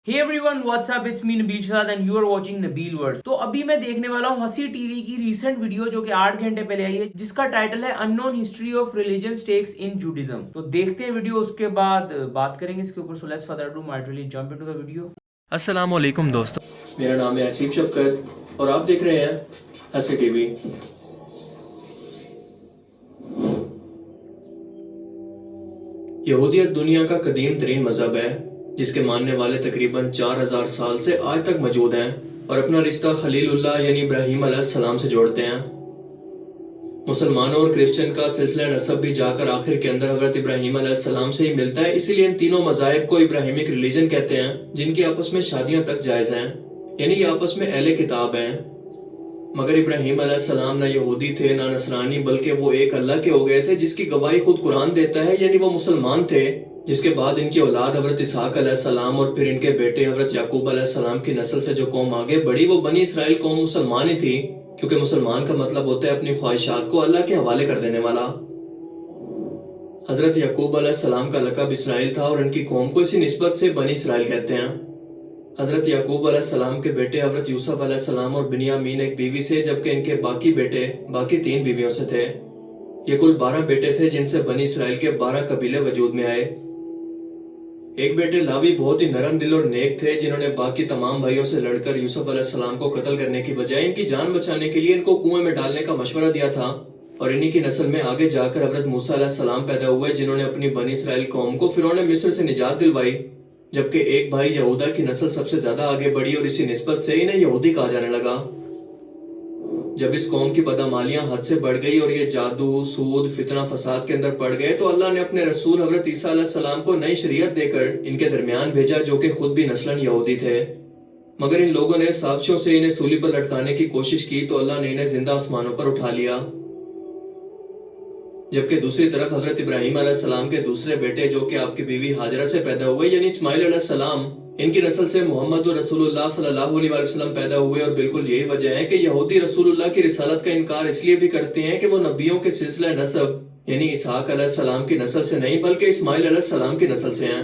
Hey everyone, what's up? It's me Nabil Shahad and you are watching Nabil Words. तो अभी मैं देखने वाला हूँ हंसी टीवी की रीसेंट वीडियो जो कि 8 घंटे पहले आई है, जिसका टाइटल है unknown history of religion sects in Judaism. तो देखते हैं वीडियो, उसके बाद बात करेंगे इसके ऊपर। So let's further do might really jump into the video. अस्सलाम वालेकुम दोस्तों, मेरा नाम है हसीब शफकत और आप देख रहे हैं हंसी टीवी। यहूदियत दुनिया का कदीम तरीन मजहब है जिसके मानने वाले तकरीबन 4000 साल से आज तक मौजूद हैं और अपना रिश्ता खलीलुल्लाह यानी इब्राहीम अलैहिस्सलाम से जोड़ते हैं। मुसलमानों और क्रिश्चियन का सिलसिला नसब भी जाकर आखिर के अंदर हजरत इब्राहीम अलैहिस्सलाम से ही मिलता है। इसीलिए इन तीनों मज़ाहिब को इब्राहिमिक रिलीजन कहते हैं, जिनकी आपस में शादियां तक जायज़ हैं, यानी ये आपस में अहले किताब हैं। मगर इब्राहीम अलैहिस्सलाम ना यहूदी थे ना नसरानी, बल्कि वो एक अल्लाह के हो गए थे, जिसकी गवाही खुद कुरान देता है। यानी वो मुसलमान थे, जिसके बाद इनकी औलाद हजरत इसहाक अलैहिस्सलाम और फिर इनके बेटे हजरत याकूब अलैहिस्सलाम की नस्ल से जो कौम आगे बढ़ी वो बनी इसराइल कौम मुसलमान ही थी, क्योंकि मुसलमान का मतलब होता है अपनी ख्वाहिशात को अल्लाह के हवाले कर देने वाला। हजरत याकूब अलैहिस्सलाम का लक़ब इसराइल था और इनकी कौम को इसी निस्बत से बनी इसराइल कहते हैं। हजरत याकूब अलैहिस्सलाम के बेटे हजरत यूसुफ अलैहिस्सलाम और बिन्यामीन एक बीवी से, जबकि इनके बाकी बेटे बाकी 3 बीवियों से थे। ये कुल 12 बेटे थे, जिनसे बनी इसराइल के 12 कबीले वजूद में आए। एक बेटे लावी बहुत ही नरम दिल और नेक थे, जिन्होंने बाकी तमाम भाइयों से लड़कर यूसुफ अलैहिस्सलाम को कत्ल करने की बजाय इनकी जान बचाने के लिए इनको कुएं में डालने का मशवरा दिया था। और इन्हीं की नस्ल में आगे जाकर हजरत मूसा अलैहिस्सलाम पैदा हुए, जिन्होंने अपनी बनी इसराइल कौम को फिरौन मिस्र से निजात दिलवाई। जबकि एक भाई यहूदा की नस्ल सबसे ज्यादा आगे बढ़ी और इसी निस्बत से इन्हें यहूदी कहा जाने लगा। जब इस कौम की बदअमालियां हद से बढ़ गई और ये जादू, सूद, फितना, फसाद के अंदर पड़ गए, तो अल्लाह ने अपने रसूल हजरत ईसा अलैहिस्सलाम को नई शरीयत देकर इनके दरमियान भेजा, जो कि खुद भी नस्लन यहूदी थे। मगर इन लोगों ने साजिशों से इन्हें सूली पर लटकाने की कोशिश की, तो अल्लाह ने इन्हें जिंदा आसमानों पर उठा लिया। जबकि दूसरी तरफ हजरत इब्राहीम अलैहिस्सलाम के दूसरे बेटे, जो कि आपकी बीवी हाजरा से पैदा हुए, यानी इस्माइल अलैहिस्सलाम, इनकी नस्ल से मोहम्मद रसूलुल्लाह सल्लल्लाहु अलैहि वसल्लम पैदा हुए। और बिल्कुल यही वजह है कि यहूदी रसूलुल्लाह की रिसालत का इनकार इसलिए भी करते हैं कि वो नबियों के सिलसिला नसब यानी इसहाक अलैहिस्सलाम की नस्ल से नहीं, बल्कि इस्माइल अलैहिस्सलाम की नस्ल से हैं।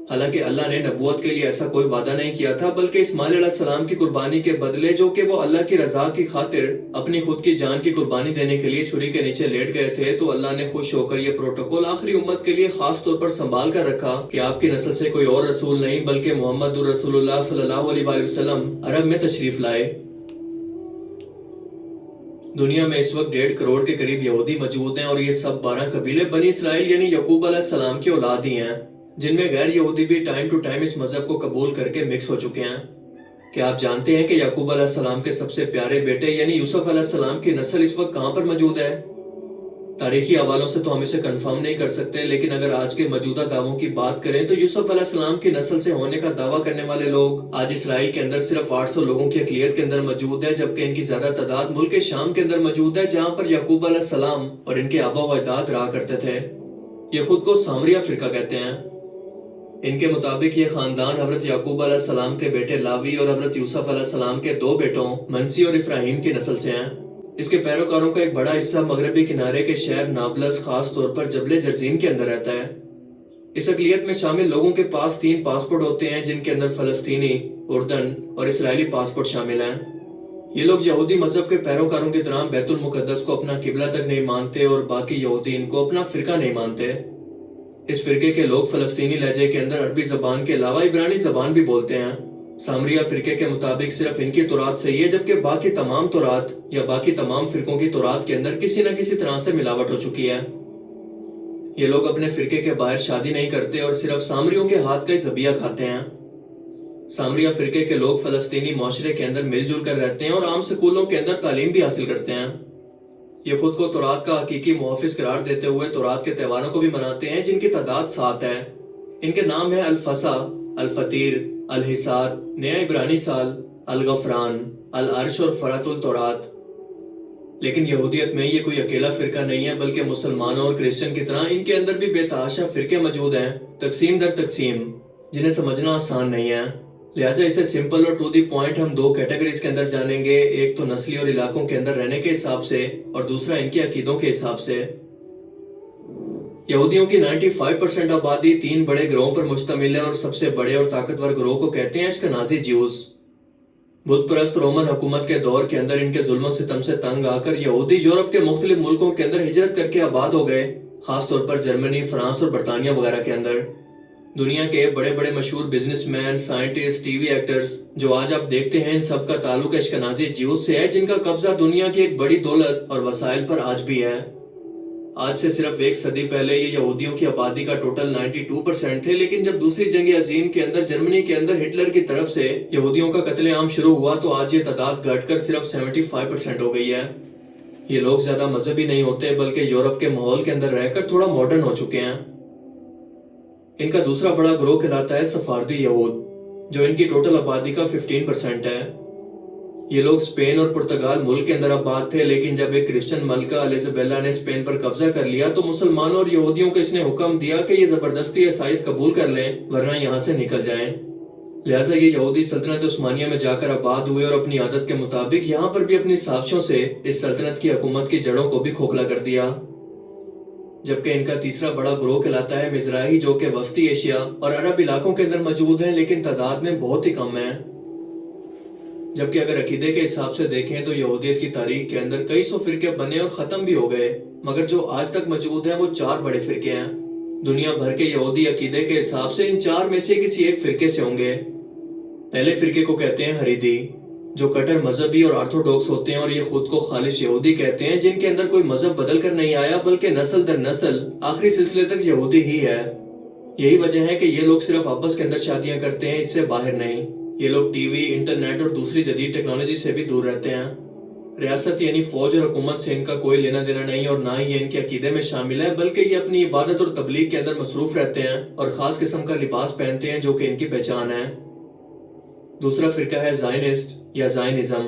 हालांकि अल्लाह ने नबूवत के लिए ऐसा कोई वादा नहीं किया था, बल्कि इस्माइल अलैहिस्सलाम की कुर्बानी के बदले, जो कि वो अल्लाह की रजा की खातिर अपनी खुद की जान की कुर्बानी देने के लिए छुरी के नीचे लेट गए थे, तो अल्लाह ने खुश होकर ये प्रोटोकॉल आखिरी उम्मत के लिए खास तौर पर संभाल कर रखा कि आपकी नस्ल से कोई और रसूल नहीं, बल्कि मोहम्मद रसूलुल्लाह सल्लल्लाहु अलैहि वसल्लम अरब में तशरीफ लाए। दुनिया में इस वक्त 1.5 करोड़ के करीब यहूदी मौजूद हैं और ये सब 12 कबीले बनी इसराइल यानी याकूब अलैहिस्सलाम की औलाद ही हैं, जिनमें गैर यहूदी भी टाइम टू टाइम इस मजहब को कबूल करके मिक्स हो चुके हैं। क्या आप जानते हैं कि याकूब अलैहिस्सलाम के सबसे प्यारे बेटे यानी यूसुफ अलैहिस्सलाम की नस्ल इस वक्त कहां पर मौजूद है? तारीखी हवालों से तो हम इसे कंफर्म नहीं कर सकते, लेकिन अगर आज के मौजूदा दावों की बात करें तो यूसुफ अलैहिस्सलाम की नस्ल से होने का दावा करने वाले लोग आज इसराइल के अंदर सिर्फ 800 लोगों की अकलियत के अंदर मौजूद है, जबकि इनकी ज्यादा तादाद मुल्क के शाम के अंदर मौजूद है, जहां पर याकूब अलैहिस्सलाम और इनके आबा व अजदाद रहा करते थे। ये खुद को सामरिया फिरका कहते हैं। इनके मुताबिक ये खानदान हजरत याकूब अलैहिस्सलाम के बेटे लावी और हजरत यूसुफ अलैहिस्सलाम के 2 बेटों मनसी और इब्राहिम की नस्ल से हैं। इसके पैरोकारों का एक बड़ा हिस्सा मगरबी किनारे के शहर नाबलस, खास तौर पर जबले जर्जीम के अंदर रहता है। इस अकलियत में शामिल लोगों के पास 3 पासपोर्ट होते हैं, जिनके अंदर फलस्तीनी, उर्दन और इसराइली पासपोर्ट शामिल हैं। ये लोग यहूदी मजहब के पैरोकारों की तरह बैतुल मुकद्दस को अपना किबला तक नहीं मानते और बाकी यहूदी इनको अपना फिरका नहीं मानते। इस फिरके के लोग फलस्तीनी लहजे के अंदर अरबी जबान के अलावा इब्रानी जबान भी बोलते हैं। सामरिया फिरके के मुताबिक सिर्फ इनकी तौरात सही है, जबकि बाकी तमाम तौरात या बाकी तमाम फिरकों की तौरात के अंदर किसी न किसी तरह से मिलावट हो चुकी है। ये लोग अपने फिरके के बाहर शादी नहीं करते और सिर्फ सामरियों के हाथ का जबिया खाते हैं। सामरिया फिरके के लोग फलस्तीनी माशरे के अंदर मिलजुल कर रहते हैं और आम स्कूलों के अंदर तालीम भी हासिल करते हैं। ये खुद को तौरात का हकीकी मुहाफिज करार देते हुए तौरात के त्योहारों को भी मनाते हैं, जिनकी तादाद 7 है। इनके नाम है अल-फसा, अल-फतीर, अल-हिसाद, नया इब्रानी साल, अल-गफरान, अल-अर्श और फरातुल तौरात। लेकिन यहूदियत में ये कोई अकेला फिरका नहीं है, बल्कि मुसलमानों और क्रिश्चियन की तरह इनके अंदर भी बेतहाशा फिरके मौजूद हैं, तकसीम दर तकसीम, जिन्हें समझना आसान नहीं है। लिहाजा इसे सिंपल और टू दी पॉइंट हम 2 कैटेगरीज के अंदर जानेंगे, एक तो नस्ली और इलाकों के अंदर रहने के हिसाब से और दूसरा इनके अकीदों के हिसाब से। यहूदियों की 95% आबादी 3 बड़े ग्रोहों पर मुश्तमिल है और सबसे बड़े और ताकतवर ग्रोह को कहते हैं अश्केनाज़ी ज्यूज। बुत परस्त रोमन हुकूमत के दौर के अंदर इनके जुल्म सितम से तंग आकर यहूदी यूरोप के मुख्तलिफ मुल्कों के अंदर हिजरत करके आबाद हो गए, खासतौर पर जर्मनी, फ्रांस और बरतानिया वगैरह के अंदर। दुनिया के बड़े बड़े मशहूर बिजनेसमैन, साइंटिस्ट, टीवी एक्टर्स जो आज आप देखते हैं, इन सब का ताल्लुक अश्केनाज़ी ज्यूज से है, जिनका कब्जा दुनिया की एक बड़ी दौलत और वसाइल पर आज भी है। आज से सिर्फ एक सदी पहले ये यहूदियों की आबादी का टोटल 92% थे, लेकिन जब दूसरी जंग अजीम के अंदर जर्मनी के अंदर हिटलर की तरफ से यहूदियों का कत्लेआम शुरू हुआ तो आज ये तादाद घटकर सिर्फ 75% हो गई है। ये लोग ज्यादा मजहबी नहीं होते, बल्कि यूरोप के माहौल के अंदर रहकर थोड़ा मॉडर्न हो चुके हैं। इनका दूसरा बड़ा ग्रोह कहलाता है सफारदी यहूद, जो इनकी टोटल आबादी का 15% है। ये लोग स्पेन और पुर्तगाल मुल्क के अंदर आबाद थे, लेकिन जब एक क्रिश्चियन मलका एलिजाबेला ने स्पेन पर कब्जा कर लिया तो मुसलमानों और यहूदियों को इसने हुक्म दिया कि ये जबरदस्ती ईसाईयत कबूल कर लें, वरना यहाँ से निकल जाएं। लिहाजा ये यहूदी सल्तनत उस्मानिया में जाकर आबाद हुए और अपनी आदत के मुताबिक यहाँ पर भी अपनी साजिशों से इस सल्तनत की हुकूमत की जड़ों को भी खोखला कर दिया। जबकि इनका तीसरा बड़ा ग्रोह कहलाता है मिजराही, जो कि वस्ती एशिया और अरब इलाकों के अंदर मौजूद है, लेकिन तादाद में बहुत ही कम है। जबकि अगर अकीदे के हिसाब से देखें तो यहूदियत की तारीख के अंदर कई सौ फिरके बने और खत्म भी हो गए, मगर जो आज तक मौजूद हैं वो 4 बड़े फिरके हैं। दुनिया भर के यहूदी अकीदे के हिसाब से इन 4 में से किसी एक फिरके से होंगे। पहले फिरके को कहते हैं हरीदी, जो कट्टर मजहबी और ऑर्थोडॉक्स होते हैं और ये खुद को खालिश यहूदी कहते हैं, जिनके अंदर कोई मजहब बदल कर नहीं आया, बल्कि नस्ल दर नस्ल आखिरी सिलसिले तक यहूदी ही है। यही वजह है कि ये लोग सिर्फ आपस के अंदर शादियां करते हैं, इससे बाहर नहीं। ये लोग टीवी, इंटरनेट और दूसरी जदीद टेक्नोलॉजी से भी दूर रहते हैं। रियासत यानी फौज और हुकूमत से इनका कोई लेना देना नहीं और ना ही ये इनके अकीदे में शामिल है, बल्कि ये अपनी इबादत और तबलीग के अंदर मसरूफ रहते हैं और खास किस्म का लिबास पहनते हैं जो कि इनकी पहचान है। दूसरा फिरका है ज़ायनिस्ट या ज़ायनिज्म।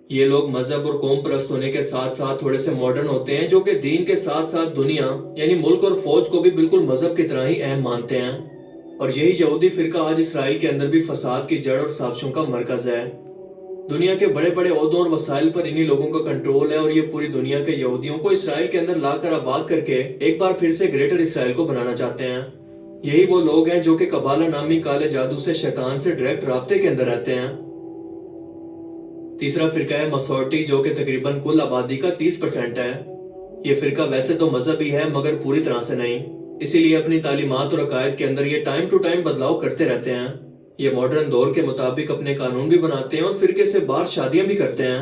ये लोग मजहब और कौम परस्त होने के साथ साथ थोड़े से मॉडर्न होते हैं, जो कि दीन के साथ साथ दुनिया यानी मुल्क और फौज को भी बिल्कुल मजहब की तरह ही अहम मानते हैं। और यही यहूदी फिरका आज इसराइल के अंदर भी फसाद की जड़ और साजिशों का मरकज है। दुनिया के बड़े बड़े ओहदों और वसाइल पर इन्हीं लोगों का कंट्रोल है और ये पूरी दुनिया के यहूदियों को इसराइल के अंदर लाकर आबाद करके एक बार फिर से ग्रेटर इसराइल को बनाना चाहते हैं। यही वो लोग हैं जो कि कबाला नामी काले जादू से शैतान से डायरेक्ट राब्ते के अंदर रहते हैं। तीसरा फिरका है मसोरटी, जो कि तकरीबन कुल आबादी का 30% है। ये फिरका वैसे तो मजहबी है, मगर पूरी तरह से नहीं, इसीलिए अपनी तालीमात और अकायद के अंदर ये टाइम टू टाइम बदलाव करते रहते हैं। ये मॉडर्न दौर के मुताबिक अपने कानून भी बनाते हैं और फिरके से बाहर शादियां भी करते हैं।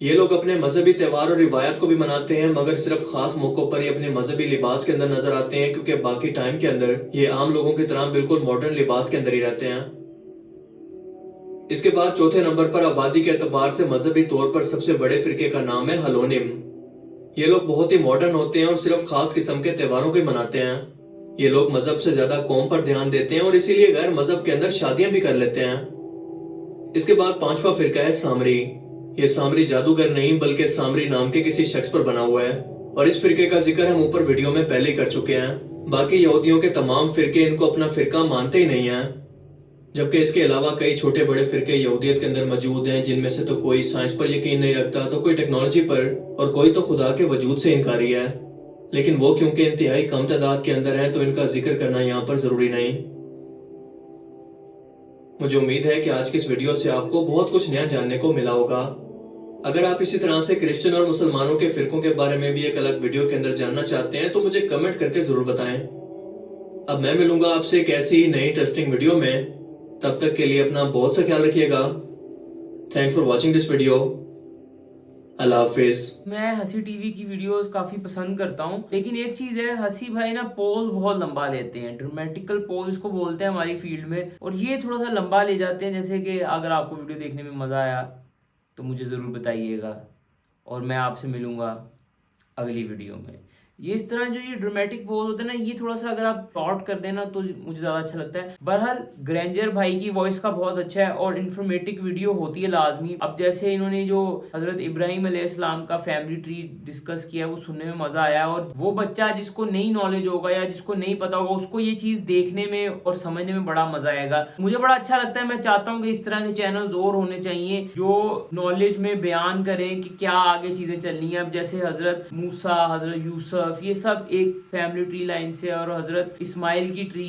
ये लोग अपने मजहबी त्यौहार और रिवायत को भी मनाते हैं, मगर सिर्फ खास मौकों पर ही अपने मजहबी लिबास के अंदर नजर आते हैं, क्योंकि बाकी टाइम के अंदर ये आम लोगों की तरह बिल्कुल मॉडर्न लिबास के अंदर ही रहते हैं। इसके बाद चौथे नंबर पर आबादी के एतबार से मजहबी तौर पर सबसे बड़े फिरके का नाम है हलोनिम। ये लोग बहुत ही मॉडर्न होते हैं और सिर्फ खास किस्म के त्योहारों को मनाते हैं। ये लोग मजहब से ज्यादा कौम पर ध्यान देते हैं और इसीलिए गैर मजहब के अंदर शादियां भी कर लेते हैं। इसके बाद पांचवा फिरका है सामरी। ये सामरी जादूगर नहीं, बल्कि सामरी नाम के किसी शख्स पर बना हुआ है और इस फिरके का जिक्र हम ऊपर वीडियो में पहले ही कर चुके हैं। बाकी यहूदियों के तमाम फिरके इनको अपना फिरका मानते ही नहीं है, जबकि इसके अलावा कई छोटे बड़े फिरके यहूदियत के अंदर मौजूद हैं, जिनमें से तो कोई साइंस पर यकीन नहीं रखता, तो कोई टेक्नोलॉजी पर और कोई तो खुदा के वजूद से इनकारी है। लेकिन वो क्योंकि इंतहाई कम तादाद के अंदर है तो इनका जिक्र करना यहाँ पर जरूरी नहीं। मुझे उम्मीद है कि आज की इस वीडियो से आपको बहुत कुछ नया जानने को मिला होगा। अगर आप इसी तरह से क्रिश्चियन और मुसलमानों के फिरकों के बारे में भी एक अलग वीडियो के अंदर जानना चाहते हैं तो मुझे कमेंट करके जरूर बताएं। अब मैं मिलूंगा आपसे एक ऐसी ही नई इंटरेस्टिंग वीडियो में। तब तक के लिए अपना बहुत सा ख्याल रखिएगा। Thanks for watching this video. Allah हाफिज। मैं हंसी टीवी की वीडियोस काफी पसंद करता हूँ, लेकिन एक चीज है, हंसी भाई ना पोज बहुत लंबा लेते हैं, ड्रामेटिकल पोज इसको बोलते हैं हमारी फील्ड में, और ये थोड़ा सा लंबा ले जाते हैं। जैसे कि अगर आपको वीडियो देखने में मजा आया तो मुझे जरूर बताइएगा और मैं आपसे मिलूंगा अगली वीडियो में। ये इस तरह जो ये ड्रामेटिक पोज होते हैं ना, ये थोड़ा सा अगर आप शॉर्ट कर देना तो मुझे ज्यादा अच्छा लगता है। बहरहाल ग्रेंजर भाई की वॉइस का बहुत अच्छा है और इन्फॉर्मेटिव वीडियो होती है लाजमी। अब जैसे इन्होंने जो हजरत इब्राहिम अलैहिस्सलाम का फैमिली ट्री डिस्कस किया वो सुनने में मजा आया, और वो बच्चा जिसको नई नॉलेज होगा या जिसको नहीं पता होगा उसको ये चीज देखने में और समझने में बड़ा मजा आएगा। मुझे बड़ा अच्छा लगता है। मैं चाहता हूँ कि इस तरह के चैनल और होने चाहिए जो नॉलेज में बयान करें कि क्या आगे चीजें चलनी है। अब जैसे हजरत मूसा, हजरत यूसुफ, तरफ, ये सब एक फैमिली ट्री लाइन से और हजरत इस्माइल की ट्री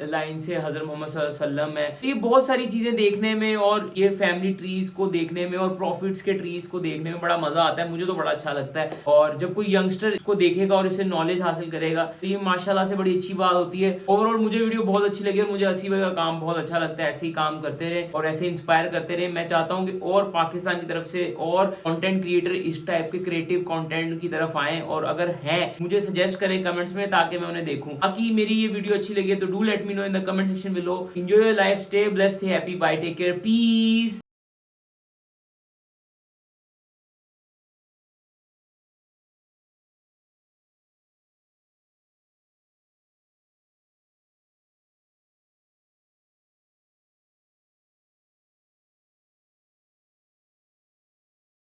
लाइन से हजरत मोहम्मद सल्लल्लाहु अलैहि वसल्लम है। ये बहुत सारी चीजें देखने में और ये फैमिली ट्रीज को देखने में और प्रॉफिट्स के ट्रीज को देखने में बड़ा मजा आता है। मुझे तो बड़ा अच्छा लगता है, और जब कोई यंगस्टर इसको देखेगा और इससे नॉलेज हासिल करेगा तो ये माशाल्लाह से बड़ी अच्छी बात होती है। ओवरऑल मुझे वीडियो बहुत अच्छी लगी और मुझे हसी भाई का काम बहुत अच्छा लगता है। ऐसे ही काम करते रहे और ऐसे इंस्पायर करते रहे। मैं चाहता हूँ कि और पाकिस्तान की तरफ से और कंटेंट क्रिएटर इस टाइप के क्रिएटिव कंटेंट की तरफ आए, और अगर है मुझे सजेस्ट करें कमेंट्स में ताकि मैं उन्हें देखूं। बाकी मेरी ये वीडियो अच्छी लगी है तो do let me know in the comment section below. Enjoy your life, stay blessed, stay happy, bye, take care, piece.